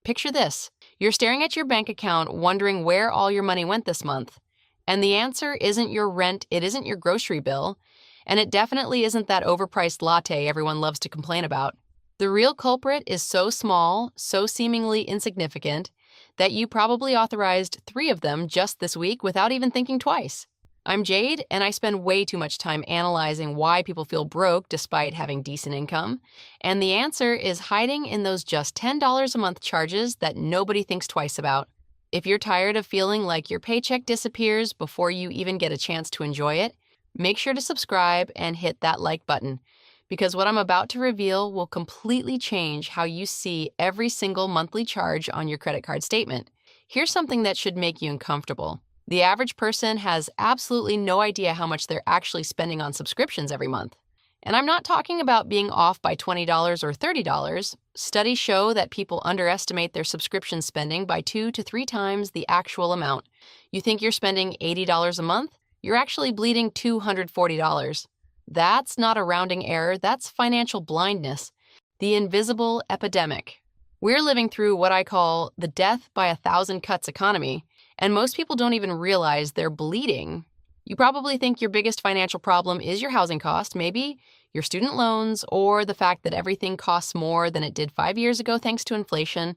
Picture this. You're staring at your bank account wondering where all your money went this month. And the answer isn't your rent, it isn't your grocery bill, and it definitely isn't that overpriced latte everyone loves to complain about. The real culprit is so small, so seemingly insignificant, that you probably authorized 3 of them just this week without even thinking twice. I'm Jade, and I spend way too much time analyzing why people feel broke despite having decent income. And the answer is hiding in those just $10 a month charges that nobody thinks twice about. If you're tired of feeling like your paycheck disappears before you even get a chance to enjoy it, make sure to subscribe and hit that like button, because what I'm about to reveal will completely change how you see every single monthly charge on your credit card statement. Here's something that should make you uncomfortable. The average person has absolutely no idea how much they're actually spending on subscriptions every month. And I'm not talking about being off by $20 or $30. Studies show that people underestimate their subscription spending by 2 to 3 times the actual amount. You think you're spending $80 a month? You're actually bleeding $240. That's not a rounding error, that's financial blindness. The invisible epidemic. We're living through what I call the death by 1,000 cuts economy, and most people don't even realize they're bleeding. You probably think your biggest financial problem is your housing cost, maybe your student loans, or the fact that everything costs more than it did 5 years ago thanks to inflation.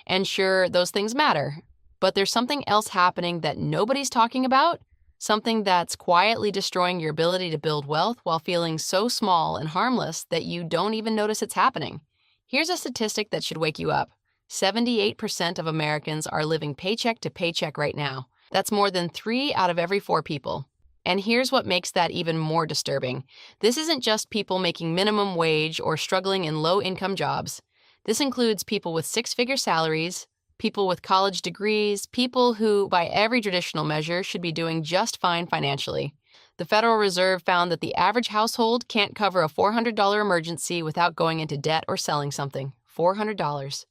And sure, those things matter. But there's something else happening that nobody's talking about, something that's quietly destroying your ability to build wealth while feeling so small and harmless that you don't even notice it's happening. Here's a statistic that should wake you up. 78% of Americans are living paycheck to paycheck right now. That's more than 3 out of every 4 people. And here's what makes that even more disturbing. This isn't just people making minimum wage or struggling in low-income jobs. This includes people with 6-figure salaries, people with college degrees, people who, by every traditional measure, should be doing just fine financially. The Federal Reserve found that the average household can't cover a $400 emergency without going into debt or selling something. $400.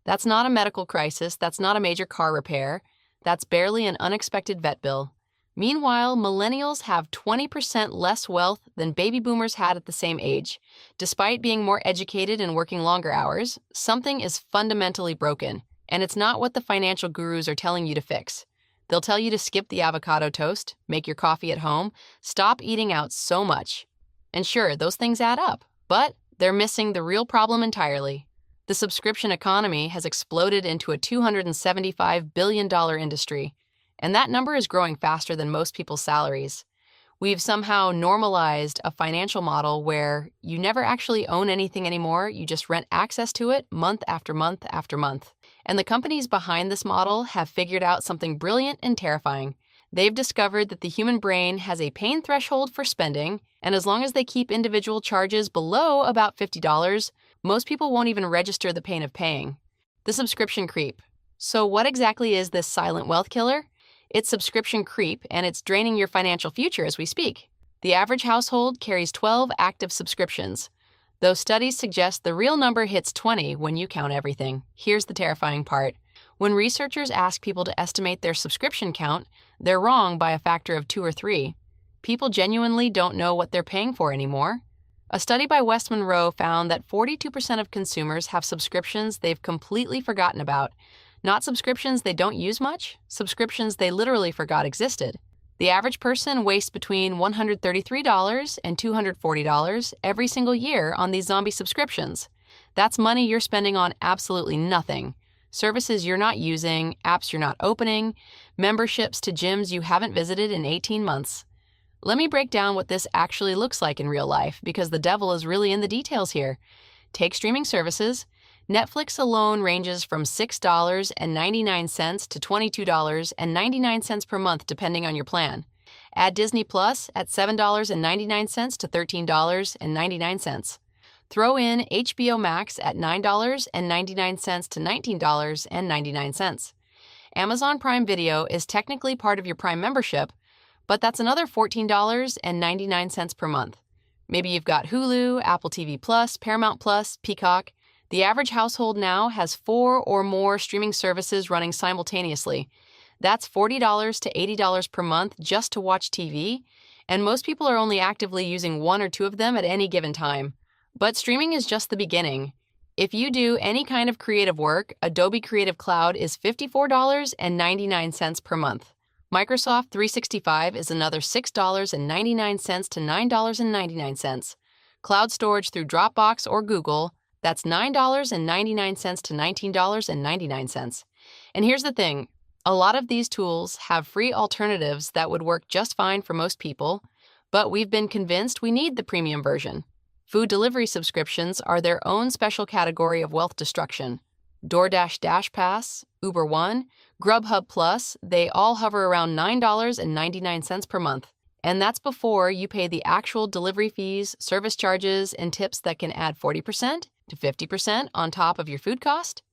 That's not a medical crisis, that's not a major car repair, that's barely an unexpected vet bill. Meanwhile, millennials have 20% less wealth than baby boomers had at the same age. Despite being more educated and working longer hours, something is fundamentally broken, and it's not what the financial gurus are telling you to fix. They'll tell you to skip the avocado toast, make your coffee at home, stop eating out so much. And sure, those things add up, but they're missing the real problem entirely. The subscription economy has exploded into a $275 billion industry, and that number is growing faster than most people's salaries. We've somehow normalized a financial model where you never actually own anything anymore, you just rent access to it month after month after month. And the companies behind this model have figured out something brilliant and terrifying. They've discovered that the human brain has a pain threshold for spending, and as long as they keep individual charges below about $50, most people won't even register the pain of paying. The subscription creep. So what exactly is this silent wealth killer? It's subscription creep, and it's draining your financial future as we speak. The average household carries 12 active subscriptions, though studies suggest the real number hits 20 when you count everything. Here's the terrifying part. When researchers ask people to estimate their subscription count, they're wrong by a factor of 2 or 3. People genuinely don't know what they're paying for anymore. A study by West Monroe found that 42% of consumers have subscriptions they've completely forgotten about. Not subscriptions they don't use much, subscriptions they literally forgot existed. The average person wastes between $133 and $240 every single year on these zombie subscriptions. That's money you're spending on absolutely nothing. Services you're not using, apps you're not opening, memberships to gyms you haven't visited in 18 months. Let me break down what this actually looks like in real life, because the devil is really in the details here. Take streaming services. Netflix alone ranges from $6.99 to $22.99 per month, depending on your plan. Add Disney Plus at $7.99 to $13.99. Throw in HBO Max at $9.99 to $19.99. Amazon Prime Video is technically part of your Prime membership, but that's another $14.99 per month. Maybe you've got Hulu, Apple TV Plus, Paramount Plus, Peacock. The average household now has 4 or more streaming services running simultaneously. That's $40 to $80 per month just to watch TV, and most people are only actively using 1 or 2 of them at any given time. But streaming is just the beginning. If you do any kind of creative work, Adobe Creative Cloud is $54.99 per month. Microsoft 365 is another $6.99 to $9.99. Cloud storage through Dropbox or Google, that's $9.99 to $19.99. And here's the thing, a lot of these tools have free alternatives that would work just fine for most people, but we've been convinced we need the premium version. Food delivery subscriptions are their own special category of wealth destruction. DoorDash DashPass, Uber One, Grubhub Plus, they all hover around $9.99 per month. And that's before you pay the actual delivery fees, service charges, and tips that can add 40% to 50% on top of your food cost.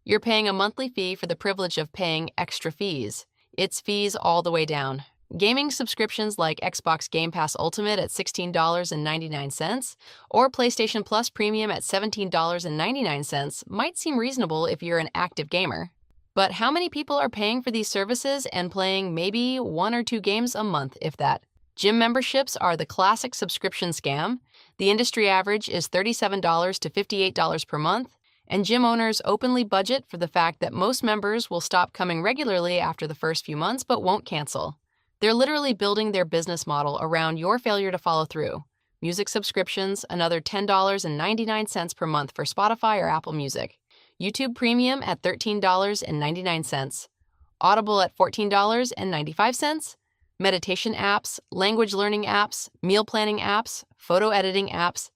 You're paying a monthly fee for the privilege of paying extra fees. It's fees all the way down. Gaming subscriptions like Xbox Game Pass Ultimate at $16.99 or PlayStation Plus Premium at $17.99 might seem reasonable if you're an active gamer. But how many people are paying for these services and playing maybe 1 or 2 games a month, if that? Gym memberships are the classic subscription scam. The industry average is $37 to $58 per month, and gym owners openly budget for the fact that most members will stop coming regularly after the first few months but won't cancel. They're literally building their business model around your failure to follow through. Music subscriptions, another $10.99 per month for Spotify or Apple Music. YouTube Premium at $13.99. Audible at $14.95. Meditation apps, language learning apps, meal planning apps, photo editing apps.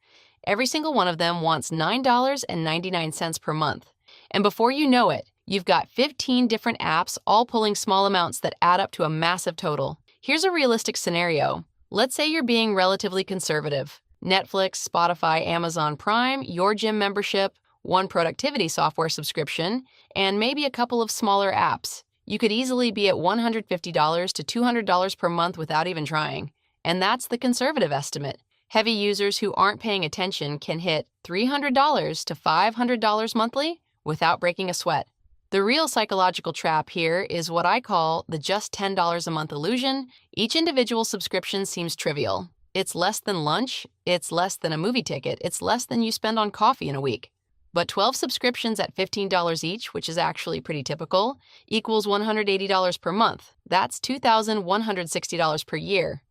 Every single one of them wants $9.99 per month. And before you know it, you've got 15 different apps all pulling small amounts that add up to a massive total. Here's a realistic scenario. Let's say you're being relatively conservative. Netflix, Spotify, Amazon Prime, your gym membership, one productivity software subscription, and maybe a couple of smaller apps. You could easily be at $150 to $200 per month without even trying. And that's the conservative estimate. Heavy users who aren't paying attention can hit $300 to $500 monthly without breaking a sweat. The real psychological trap here is what I call the just $10 a month illusion. Each individual subscription seems trivial. It's less than lunch, it's less than a movie ticket, it's less than you spend on coffee in a week. But 12 subscriptions at $15 each, which is actually pretty typical, equals $180 per month. That's $2,160 per year.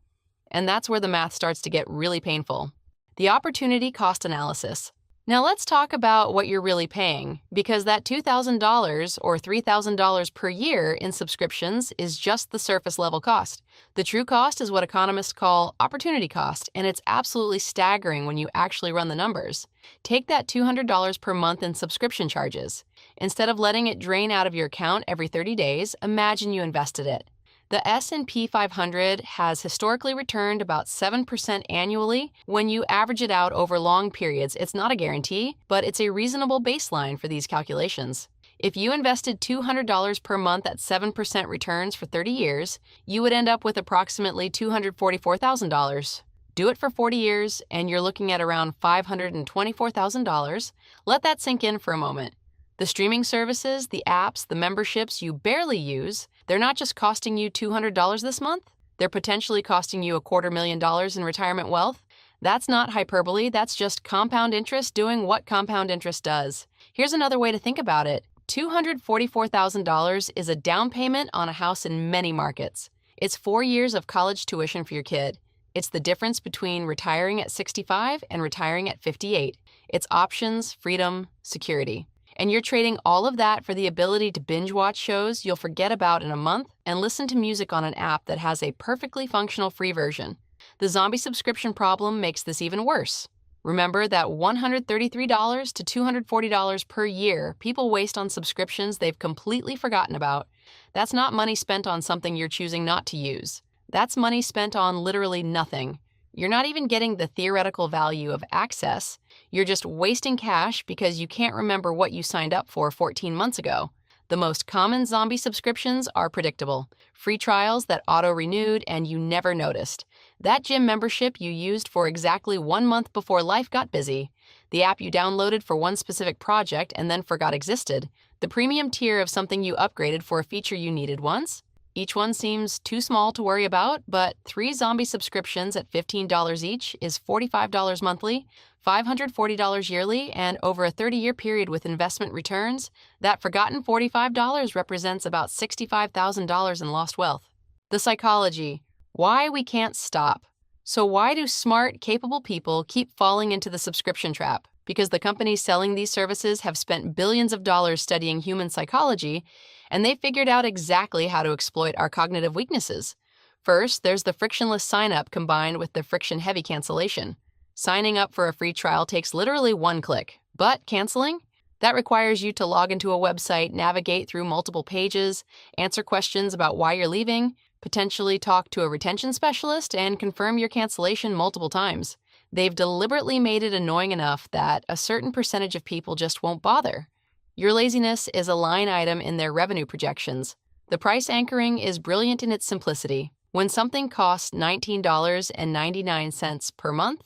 And that's where the math starts to get really painful. The opportunity cost analysis. Now let's talk about what you're really paying, because that $2,000 or $3,000 per year in subscriptions is just the surface level cost. The true cost is what economists call opportunity cost, and it's absolutely staggering when you actually run the numbers. Take that $200 per month in subscription charges. Instead of letting it drain out of your account every 30 days, imagine you invested it. The S&P 500 has historically returned about 7% annually. When you average it out over long periods, it's not a guarantee, but it's a reasonable baseline for these calculations. If you invested $200 per month at 7% returns for 30 years, you would end up with approximately $244,000. Do it for 40 years, and you're looking at around $524,000. Let that sink in for a moment. The streaming services, the apps, the memberships you barely use, they're not just costing you $200 this month, they're potentially costing you $250,000 in retirement wealth. That's not hyperbole, that's just compound interest doing what compound interest does. Here's another way to think about it. $244,000 is a down payment on a house in many markets. It's 4 years of college tuition for your kid. It's the difference between retiring at 65 and retiring at 58. It's options, freedom, security. And you're trading all of that for the ability to binge watch shows you'll forget about in a month and listen to music on an app that has a perfectly functional free version. The zombie subscription problem makes this even worse. Remember that $133 to $240 per year people waste on subscriptions they've completely forgotten about. That's not money spent on something you're choosing not to use. That's money spent on literally nothing. You're not even getting the theoretical value of access. You're just wasting cash because you can't remember what you signed up for 14 months ago. The most common zombie subscriptions are predictable. Free trials that auto-renewed and you never noticed. That gym membership you used for exactly 1 month before life got busy. The app you downloaded for one specific project and then forgot existed. The premium tier of something you upgraded for a feature you needed once. Each one seems too small to worry about, but 3 zombie subscriptions at $15 each is $45 monthly, $540 yearly, and over a 30-year period with investment returns, that forgotten $45 represents about $65,000 in lost wealth. The psychology. Why we can't stop. So why do smart, capable people keep falling into the subscription trap? Because the companies selling these services have spent billions of dollars studying human psychology, and they figured out exactly how to exploit our cognitive weaknesses. First, there's the frictionless sign-up combined with the friction-heavy cancellation. Signing up for a free trial takes literally 1 click, but canceling? That requires you to log into a website, navigate through multiple pages, answer questions about why you're leaving, potentially talk to a retention specialist, and confirm your cancellation multiple times. They've deliberately made it annoying enough that a certain percentage of people just won't bother. Your laziness is a line item in their revenue projections. The price anchoring is brilliant in its simplicity. When something costs $19.99 per month,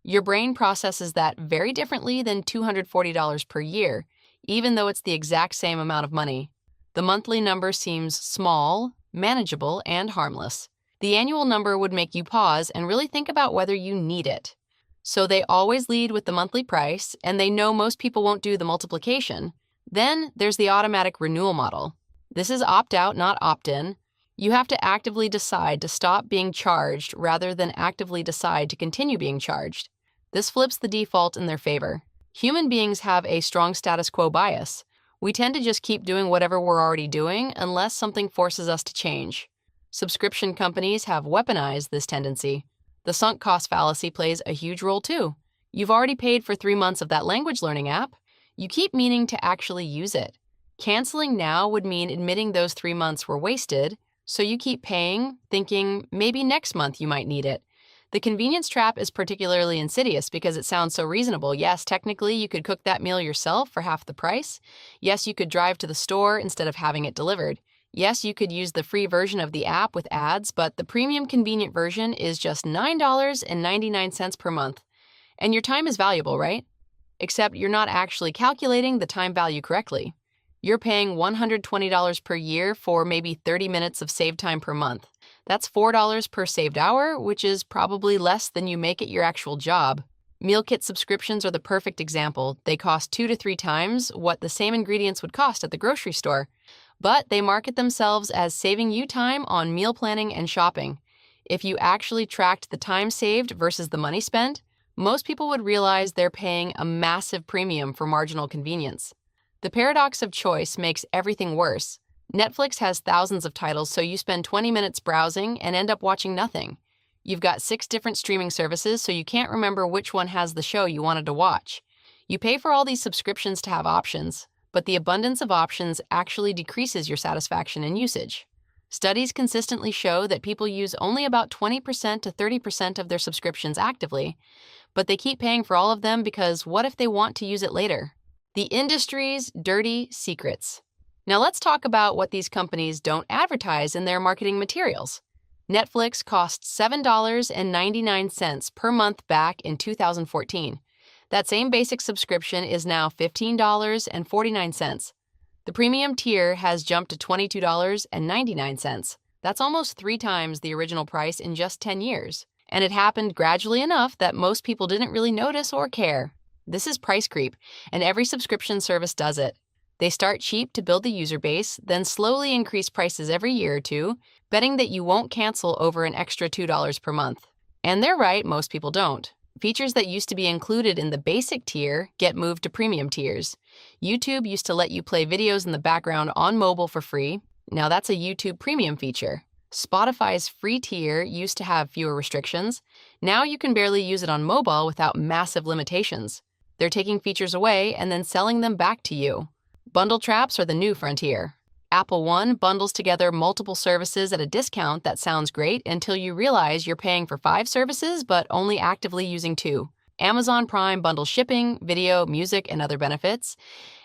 your brain processes that very differently than $240 per year, even though it's the exact same amount of money. The monthly number seems small, manageable, and harmless. The annual number would make you pause and really think about whether you need it. So they always lead with the monthly price, and they know most people won't do the multiplication. Then there's the automatic renewal model. This is opt-out, not opt-in. You have to actively decide to stop being charged rather than actively decide to continue being charged. This flips the default in their favor. Human beings have a strong status quo bias. We tend to just keep doing whatever we're already doing unless something forces us to change. Subscription companies have weaponized this tendency. The sunk cost fallacy plays a huge role too. You've already paid for 3 months of that language learning app. You keep meaning to actually use it. Canceling now would mean admitting those 3 months were wasted, so you keep paying, thinking maybe next month you might need it. The convenience trap is particularly insidious because it sounds so reasonable. Yes, technically you could cook that meal yourself for half the price. Yes, you could drive to the store instead of having it delivered. Yes, you could use the free version of the app with ads, but the premium convenient version is just $9.99 per month. And your time is valuable, right? Except you're not actually calculating the time value correctly. You're paying $120 per year for maybe 30 minutes of saved time per month. That's $4 per saved hour, which is probably less than you make at your actual job. Meal kit subscriptions are the perfect example. They cost 2 to 3 times what the same ingredients would cost at the grocery store. But they market themselves as saving you time on meal planning and shopping. If you actually tracked the time saved versus the money spent, most people would realize they're paying a massive premium for marginal convenience. The paradox of choice makes everything worse. Netflix has thousands of titles, so you spend 20 minutes browsing and end up watching nothing. You've got 6 different streaming services, so you can't remember which one has the show you wanted to watch. You pay for all these subscriptions to have options, but the abundance of options actually decreases your satisfaction and usage. Studies consistently show that people use only about 20% to 30% of their subscriptions actively, but they keep paying for all of them because what if they want to use it later? The industry's dirty secrets. Now let's talk about what these companies don't advertise in their marketing materials. Netflix costs $7.99 per month back in 2014. That same basic subscription is now $15.49. The premium tier has jumped to $22.99. That's almost 3 times the original price in just 10 years. And it happened gradually enough that most people didn't really notice or care. This is price creep, and every subscription service does it. They start cheap to build the user base, then slowly increase prices every year or two, betting that you won't cancel over an extra $2 per month. And they're right, most people don't. Features that used to be included in the basic tier get moved to premium tiers. YouTube used to let you play videos in the background on mobile for free. Now that's a YouTube premium feature. Spotify's free tier used to have fewer restrictions. Now you can barely use it on mobile without massive limitations. They're taking features away and then selling them back to you. Bundle traps are the new frontier. Apple One bundles together multiple services at a discount that sounds great until you realize you're paying for 5 services but only actively using 2. Amazon Prime bundles shipping, video, music, and other benefits,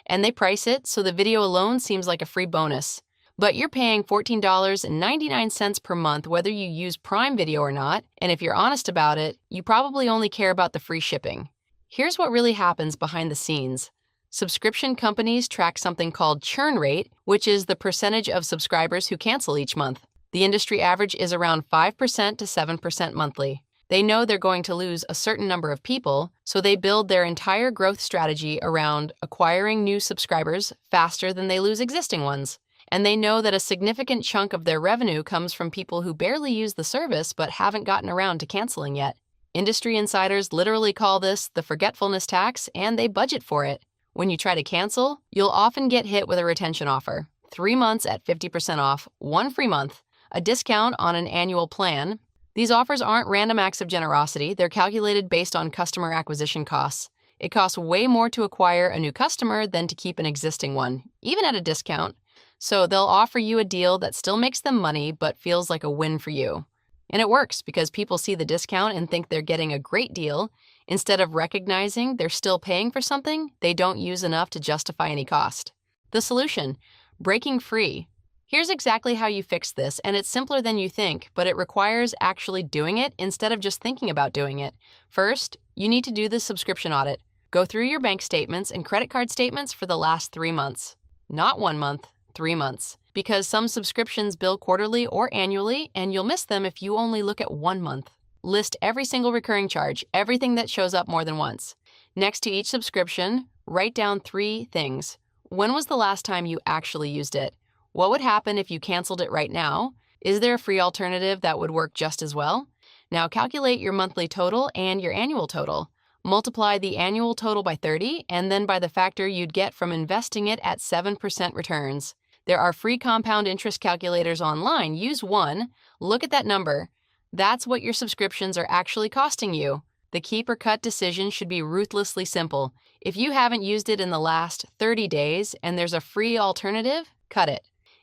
and they price it so the video alone seems like a free bonus. But you're paying $14.99 per month whether you use Prime Video or not, and if you're honest about it, you probably only care about the free shipping. Here's what really happens behind the scenes. Subscription companies track something called churn rate, which is the percentage of subscribers who cancel each month. The industry average is around 5% to 7% monthly. They know they're going to lose a certain number of people, so they build their entire growth strategy around acquiring new subscribers faster than they lose existing ones. And they know that a significant chunk of their revenue comes from people who barely use the service but haven't gotten around to canceling yet. Industry insiders literally call this the forgetfulness tax, and they budget for it. When you try to cancel, you'll often get hit with a retention offer. 3 months at 50% off, 1 free month, a discount on an annual plan. These offers aren't random acts of generosity, they're calculated based on customer acquisition costs. It costs way more to acquire a new customer than to keep an existing one, even at a discount. So they'll offer you a deal that still makes them money but feels like a win for you. And it works because people see the discount and think they're getting a great deal. Instead of recognizing they're still paying for something they don't use enough to justify any cost. The solution: breaking free. Here's exactly how you fix this, and it's simpler than you think, but it requires actually doing it instead of just thinking about doing it. First, you need to do the subscription audit. Go through your bank statements and credit card statements for the last 3 months. Not 1 month, 3 months. Because some subscriptions bill quarterly or annually, and you'll miss them if you only look at 1 month. List every single recurring charge, everything that shows up more than once. Next to each subscription, write down 3 things. When was the last time you actually used it? What would happen if you canceled it right now? Is there a free alternative that would work just as well? Now calculate your monthly total and your annual total. Multiply the annual total by 30 and then by the factor you'd get from investing it at 7% returns. There are free compound interest calculators online. Use one. Look at that number. That's what your subscriptions are actually costing you. The keep or cut decision should be ruthlessly simple. If you haven't used it in the last 30 days and there's a free alternative, cut it.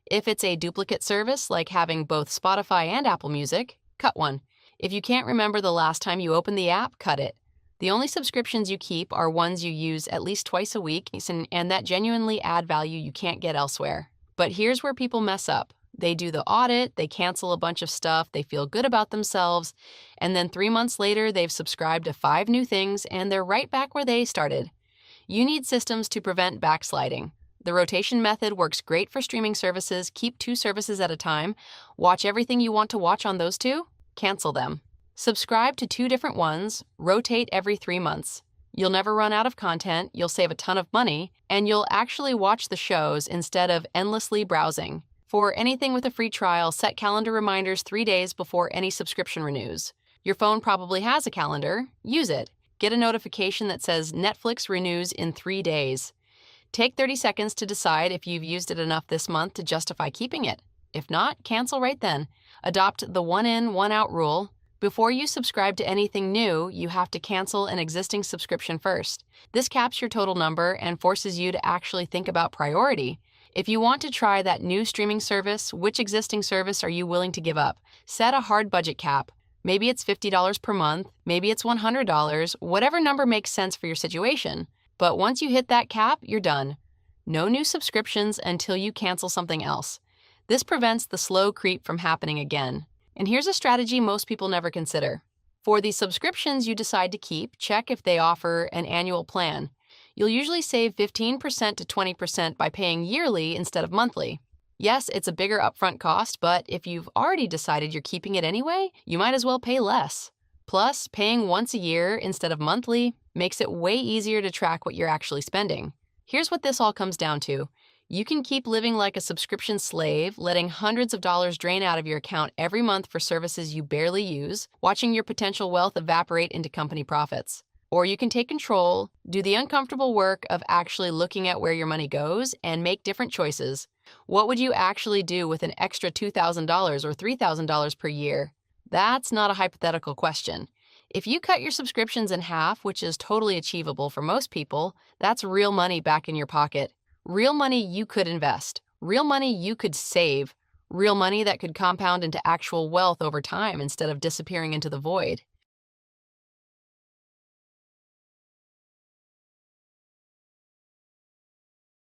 If it's a duplicate service, like having both Spotify and Apple Music, cut one. If you can't remember the last time you opened the app, cut it. The only subscriptions you keep are ones you use at least twice a week and that genuinely add value you can't get elsewhere. But here's where people mess up. They do the audit, they cancel a bunch of stuff, they feel good about themselves, and then 3 months later they've subscribed to 5 new things and they're right back where they started. You need systems to prevent backsliding. The rotation method works great for streaming services. Keep 2 services at a time. Watch everything you want to watch on those 2. Cancel them. Subscribe to 2 different ones. Rotate every 3 months. You'll never run out of content, you'll save a ton of money, and you'll actually watch the shows instead of endlessly browsing. For anything with a free trial, set calendar reminders 3 days before any subscription renews. Your phone probably has a calendar. Use it. Get a notification that says Netflix renews in 3 days. Take 30 seconds to decide if you've used it enough this month to justify keeping it. If not, cancel right then. Adopt the one in, one out rule. Before you subscribe to anything new, you have to cancel an existing subscription first. This caps your total number and forces you to actually think about priority. If you want to try that new streaming service, which existing service are you willing to give up? Set a hard budget cap. Maybe it's $50 per month, maybe it's $100, whatever number makes sense for your situation. But once you hit that cap, you're done. No new subscriptions until you cancel something else. This prevents the slow creep from happening again. And here's a strategy most people never consider. For the subscriptions you decide to keep, check if they offer an annual plan. You'll usually save 15% to 20% by paying yearly instead of monthly. Yes, it's a bigger upfront cost, but if you've already decided you're keeping it anyway, you might as well pay less. Plus, paying once a year instead of monthly makes it way easier to track what you're actually spending. Here's what this all comes down to. You can keep living like a subscription slave, letting hundreds of dollars drain out of your account every month for services you barely use, watching your potential wealth evaporate into company profits. Or you can take control, do the uncomfortable work of actually looking at where your money goes, and make different choices. What would you actually do with an extra $2,000 or $3,000 per year? That's not a hypothetical question. If you cut your subscriptions in half, which is totally achievable for most people, that's real money back in your pocket. Real money you could invest. Real money you could save. Real money that could compound into actual wealth over time instead of disappearing into the void.